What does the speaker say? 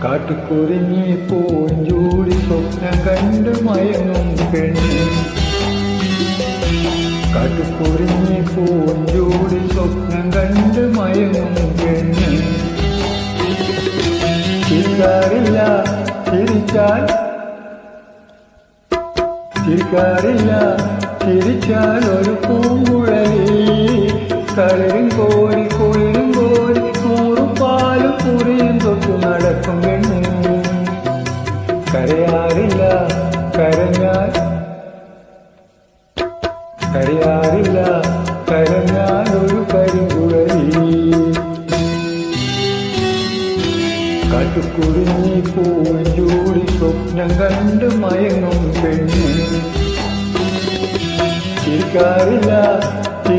കാട്ടുകുരുങ്ങി പൂഞ്ചൂടി സ്വപ്നം കണ്ട് മയങ്ങും പെണ്ണ്. കാട്ടുകുരുങ്ങി പൂഞ്ചൂടി സ്വപ്നം കണ്ട് മയങ്ങും പെണ്ണ്. ചിരിക്കാറില്ല ചിരിച്ചാൽ ചിരിക്കാറില്ല ചിരിച്ചാൽ ഒരു പൂ